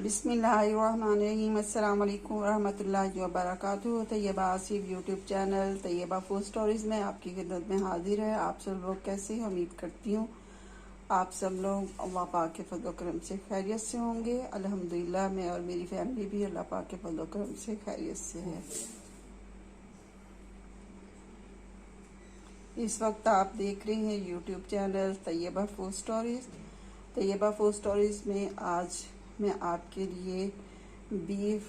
बिस्मिल्लाहिर्रहमानिर्रहीम। अस्सलाम वालेकुम रहमतुल्लाहि व बरकातुहू। Tayyaba Asif YouTube channel Tayyaba food stories में आपकी खिदमत में हाजिर है। आप सब लोग कैसे हैं? उम्मीद करती हूँ आप सब लोग अल्लाह पाक के फज़ल व करम से खैरियत से होंगे। अल्हम्दुलिल्लाह मैं और मेरी फैमिली भी अल्लाह पाक के फज़ल व करम से खैरियत से है। इस वक्त आप देख रहे हैं YouTube channel Tayyaba food stories. Tayyaba food stories में आज मैं आपके लिए बीफ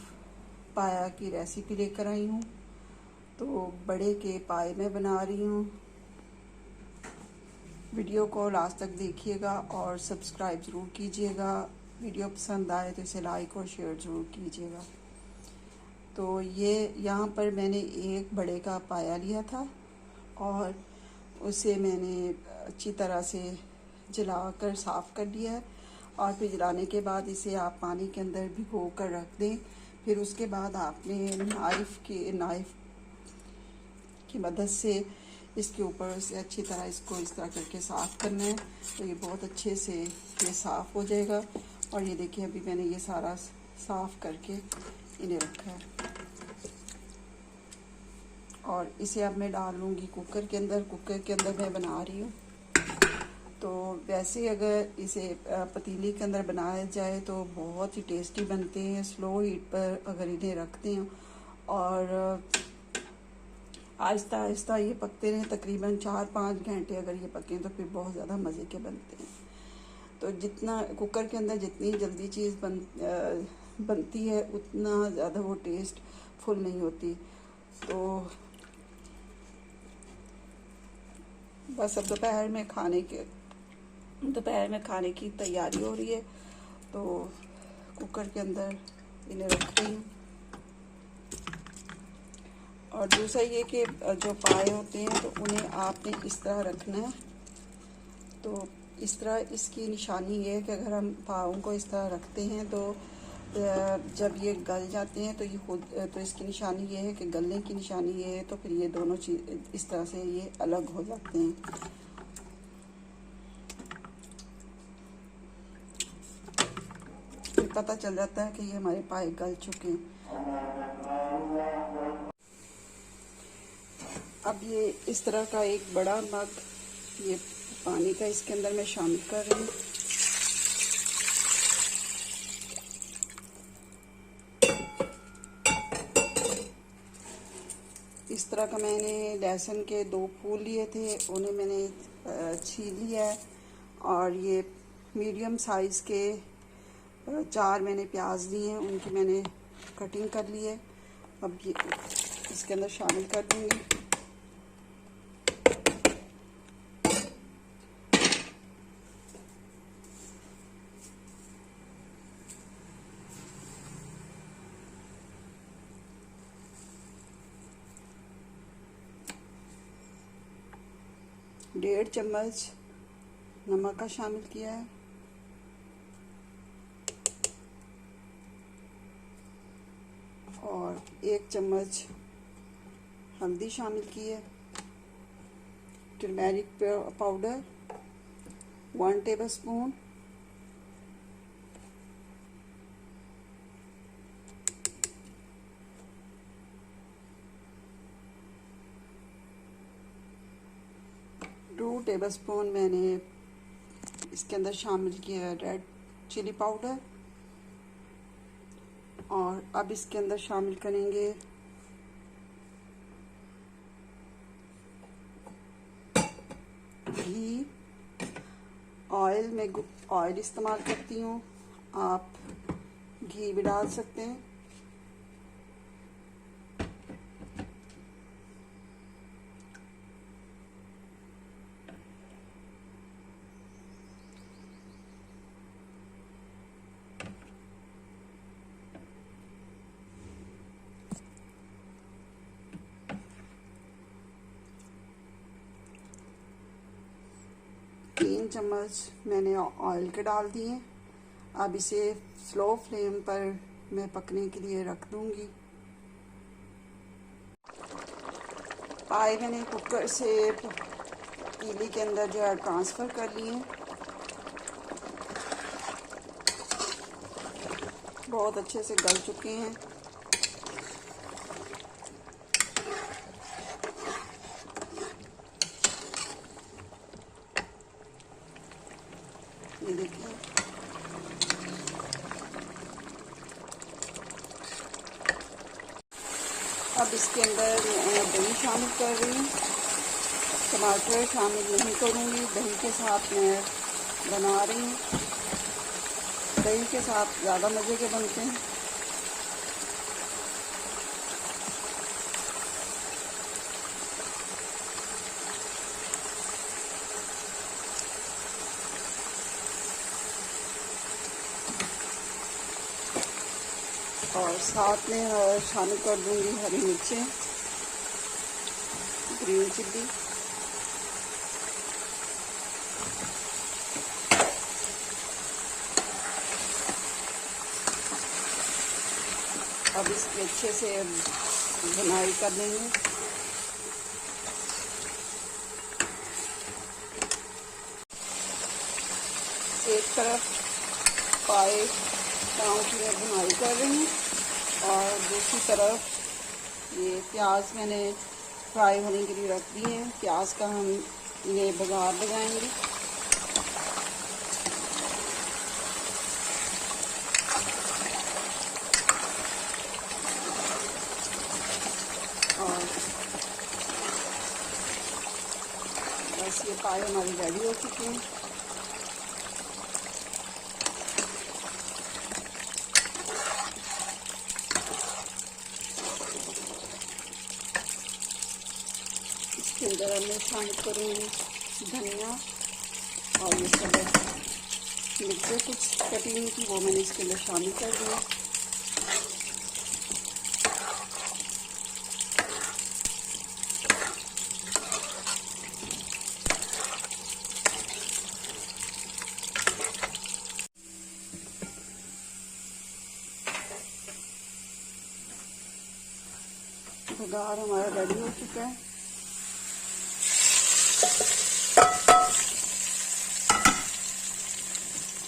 पाया की रेसिपी लेकर आई हूँ। तो बड़े के पाए मैं बना रही हूँ। वीडियो को लास्ट तक देखिएगा और सब्सक्राइब ज़रूर कीजिएगा। वीडियो पसंद आए तो इसे लाइक और शेयर ज़रूर कीजिएगा। तो ये यहाँ पर मैंने एक बड़े का पाया लिया था और उसे मैंने अच्छी तरह से जलाकर साफ़ कर लिया है। और फिर जलाने के बाद इसे आप पानी के अंदर भिगो कर रख दें। फिर उसके बाद आपने नाइफ़ की मदद से इसके ऊपर से अच्छी तरह इसको इस तरह करके साफ़ करना है। तो ये बहुत अच्छे से ये साफ़ हो जाएगा। और ये देखिए अभी मैंने ये सारा साफ़ करके इन्हें रखा है। और इसे अब मैं डाल लूँगी कुकर के अंदर। कुकर के अंदर मैं बना रही हूँ। तो वैसे अगर इसे पतीली के अंदर बनाया जाए तो बहुत ही टेस्टी बनते हैं। स्लो हीट पर अगर इन्हें रखते हैं और आहिस्ता आहिस्ता ये पकते रहें, तकरीबन 4-5 घंटे अगर ये पकें तो फिर बहुत ज़्यादा मज़े के बनते हैं। तो जितना कुकर के अंदर जितनी जल्दी चीज़ बनती है उतना ज़्यादा वो टेस्ट फुल नहीं होती। तो बस अब दोपहर में खाने की तैयारी हो रही है। तो कुकर के अंदर इन्हें रख रही हूँ। और दूसरा ये कि जो पाए होते हैं तो उन्हें आपने इस तरह रखना है। तो इस तरह इसकी निशानी ये है कि अगर हम पाओं को इस तरह रखते हैं तो जब ये गल जाते हैं तो ये खुद तो इसकी निशानी ये है कि गलने की निशानी ये है। तो फिर ये दोनों चीज़ इस तरह से ये अलग हो जाते हैं। फिर पता चल जाता है कि ये हमारे पाए गल चुके हैं। अब ये इस तरह का एक बड़ा मग ये पानी का इसके अंदर मैं शामिल कर रही हूँ। इस तरह का मैंने लहसुन के 2 फूल लिए थे, उन्हें मैंने छील लिया है। और ये मीडियम साइज़ के 4 मैंने प्याज लिए हैं, उनकी मैंने कटिंग कर ली है। अब ये इसके अंदर शामिल कर दूँगी। डेढ़ चम्मच नमक का शामिल किया है। और 1 चम्मच हल्दी शामिल की है। Turmeric powder 1 tablespoon. Two tablespoon मैंने इसके अंदर शामिल किया है रेड चिली पाउडर। और अब इसके अंदर शामिल करेंगे घी। ऑयल में ऑयल इस्तेमाल करती हूँ, आप घी भी डाल सकते हैं। तीन चम्मच मैंने ऑयल के डाल दिए। अब इसे स्लो फ्लेम पर मैं पकने के लिए रख दूंगी। पाए मैंने कुकर से पतीली के अंदर जो है ट्रांसफ़र कर लिए। बहुत अच्छे से गल चुके हैं। ये देखिए, अब इसके अंदर दही शामिल कर रही हूँ। टमाटर शामिल नहीं करूँगी, दही के साथ मैं बना रही हूँ। दही के साथ ज़्यादा मज़े के बनते हैं। और साथ में शामिल कर दूंगी हरी मिर्चें, ग्रीन चिल्ली। अब इसकी अच्छे से बुनाई कर लेंगे। एक तरफ पाव की मैं बुनाई कर रही हूँ और दूसरी तरफ ये प्याज मैंने फ्राई होने के लिए रख दी है। प्याज का हम ये बघार लगाएंगे। और बस ये पाए हमारी रेडी हो चुकी हैं। इसके अंदर मैं शामिल करूँगी धनिया और ये सब मिर्चें कुछ कटी हुई थी, वो मैंने इसके अंदर शामिल कर दिया। बघार हमारा रेडी हो चुका है।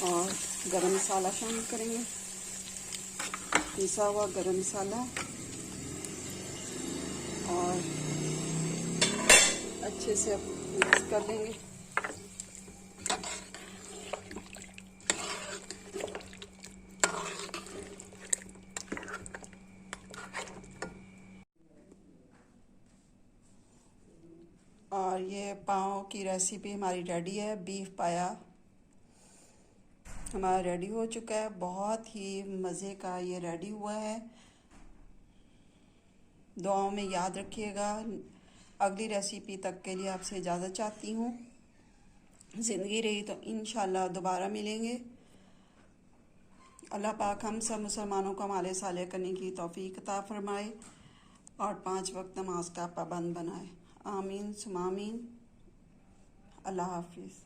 और गरम मसाला शामिल करेंगे, पिसा हुआ गरम मसाला, और अच्छे से मिक्स कर लेंगे। और ये पाव की रेसिपी हमारी रेडी है। बीफ पाया हमारा रेडी हो चुका है। बहुत ही मज़े का ये रेडी हुआ है। दुआओं में याद रखिएगा। अगली रेसिपी तक के लिए आपसे इजाज़त चाहती हूँ। ज़िंदगी रही तो इंशाल्लाह दोबारा मिलेंगे। अल्लाह पाक हम सब मुसलमानों को अमाले साले करने की तौफीक अता फरमाए और 5 वक्त नमाज का पाबंद बनाए। आमीन सुम आमीन। अल्लाह हाफिज़।